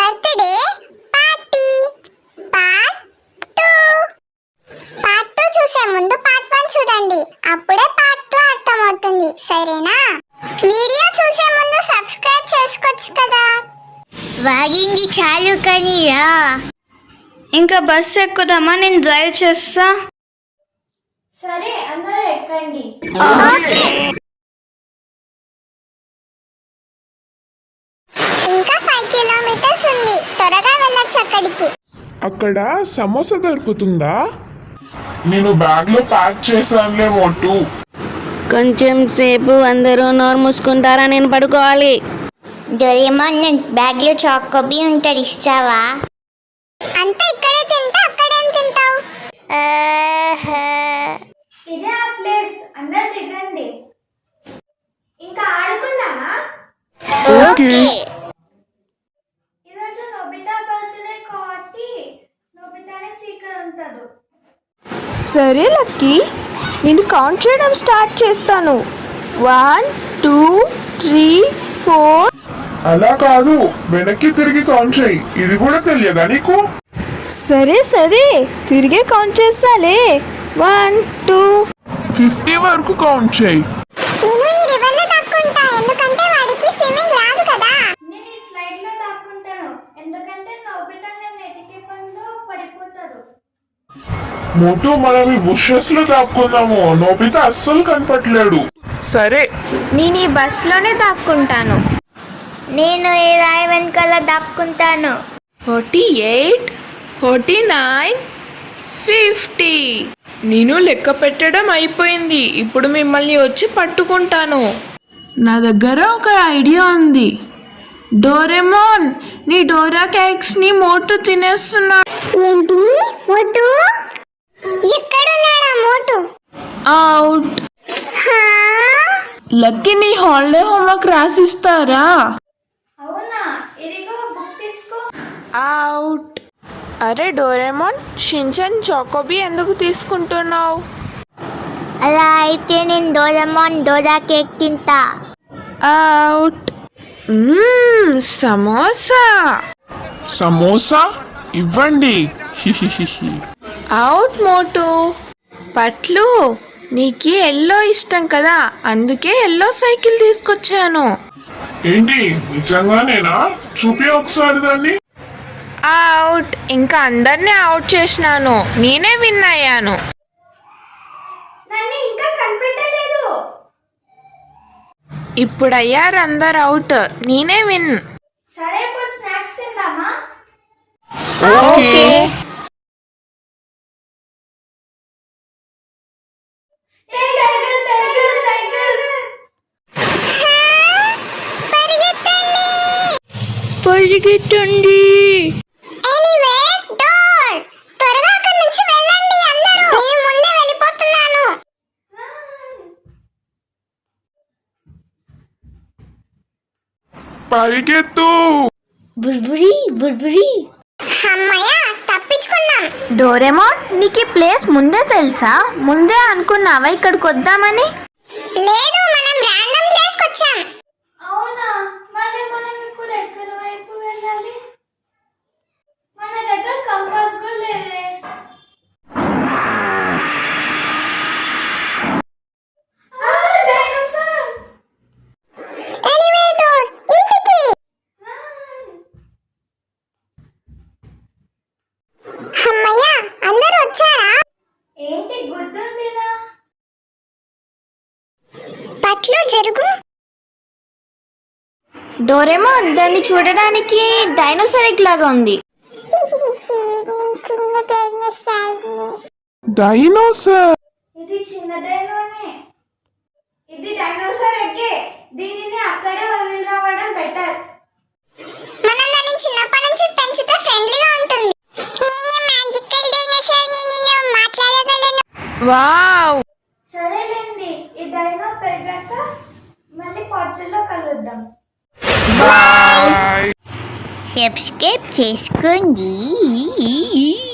Birthday party part 2 చూసే ముందు part 1 చూడండి, అప్పుడే పార్ట్ 2 అర్థమవుతుంది. సరేనా? వీడియో చూసే ముందు సబ్స్క్రైబ్ చేసుకోవచ్చు కదా. వాగింది చాలు కనిరా. ఇంకా బస్సు ఎక్కుదామా? నేను డ్రైవ్ చేస్తా. సరే, అందరూ ఎక్కండి. ఓకే. ఇంకా 5 కిలోమీటర్స్ ఉంది, త్వరగా వెళ్ళొచ్చు అక్కడికి. అక్కడ సమోసా దొరుకుతుందా? నేను బ్యాగ్ లో ప్యాక్ చేశానులే మోటు. కొంచెం సేపు అందరూ నోరు మూసుకుంటారా? నేను పడుకోవాలి. డోరేమోన్, బ్యాగ్ లో చాకోబీ ఉంటుంది, ఇస్తావా? అంతా ఇక్కడే తింటా, అక్కడేం తింటావు? ఇదే ఆ ప్లేస్, అందరూ దిగండి. ఇంకా ఆడుకుందామా? ఓకే. ఈరోజు నోబితా బర్త్డే కాబట్టి నోబితానే సీక్రెట్ ఉంటాడు. సరే లక్కీ, నేను కౌంట్ చేయడం స్టార్ట్ చేస్తాను. 1 2 3 4. అలా కాదు, వెనక్కి తిరిగి కౌంట్ చేయి. ఇది కూడా తెలియదా నీకు? సరే సరే, తిరిగే కౌంట్ చేస్తాలే. 1 2. 50 వరకు కౌంట్ చేయి. నేను ఈ రివర్ లో దాక్కుంటా, ఎందుకంటే వాడికి స్విమ్మింగ్ రాదు కదా. నేను ఈ స్లైడ్ లో దాక్కుంటాను, ఎందుకంటే నోబితా నన్ను ఎతికే పనిలో పడిపోతాడు. మోటు, మనం ఈ బుషెస్ లో దాక్కుందాము. నోబితా అస్సలు కనపట్లేడు. సరే. నేను ఈ బస్సులోనే దాక్కుంటాను. నేను ఈ రాయి వెనకాల దాక్కుంటాను. 48 49 50. నేను లెక్క పెట్టడం అయిపోయింది. ఇప్పుడు మిమ్మల్ని వచ్చి పట్టుకుంటాను. నా దగ్గర ఒక ఐడియా ఉంది. డోరేమోన్, నీ డోరా కేక్స్ ని మోటు తినేస్తున్నా. ఏంటి మోటు? ఎక్కడున్నాడా మోటు? అవుట్. హా? లక్కీ, నీ హాలిడే హోంవర్క్ రాసిస్తారా? అవునా? ఇదిగో బుక్ తీసుకో. అవుట్. అరే డోరేమోన్, షిన్చాన్ చాకోబీ ఎందుకు తీసుకుంటున్నావు? అలా అయితే నేను డోరా కేక్ తింటా. అవుట్. సమోసా. సమోసా ఇవ్వండి. అవుట్ మోటు. పట్లు, నీకు ఎల్లో ఇష్టం కదా, అందుకే ఎల్లో సైకిల్ తీసుకొచ్చాను. ఏంటి, నిజంగానేనా? చూపి ఒకసారి దాన్ని. అవుట్. ఇంకా అందరినీ అవుట్ చేసినాను, నేనే విన్ అయ్యాను. నన్ను ఇంకా కనిపెట్టలేదు. ఇప్పుడు అయ్యారు అందరు అవుట్, నేనే విన్. సరే, ఇప్పుడు స్నాక్స్ తిందామా? ఓకే. పరిగెట్టండి. ఎనీవే, డోర్, త్వరగా అక్కడి నుంచి వెళ్ళండి అందరూ. నేను ముందే వెళ్ళిపోతున్నాను. పరిగెత్తు. బుర్బురి. అమ్మయ్య, తప్పించుకున్నాం. డోరేమోన్, నీకు ఈ ప్లేస్ ముందే తెలుసా? ముందే అనుకున్నావా ఇక్కడికి వద్దామని? లేదు, మనం రాండమ్ ప్లేస్ కి వచ్చాం. అవునా? మళ్ళీ మనం ఇప్పుడు ఎక్కడి వైపు వెళ్ళాలి? మన దగ్గర కంపాస్ కూడా లేదే. డైనోసార్! ఎనీవే, డోర్, ఇంటికి. అమ్మయ్య, అందరూ వచ్చారా? ఏంటి గుర్తుందిరా? పట్లు జరుగు. డోరేమోన్, దాన్ని చూడడానికి డైనోసార్ ఎగ్ లాగా ఉంది. డైనోసార్. ఇది చిన్న డైనోనే. ఇది డైనోసార్ ఎగ్గే. దీనిని అక్కడే వదిలి రావడం బెటర్. మనం దాన్ని చిన్నప్పటి నుంచి పెంచితే ఫ్రెండ్లీగా ఉంటుంది. నేను మ్యాజికల్ డైనోసార్, నేను మాట్లాడగలను. వావ్. సరేలేండి, ఈ డైనో పెరిగాక మళ్ళీ పార్టీలో కలుద్దాం. బాయ్. సబ్స్క్రైబ్ చేసుకోండి.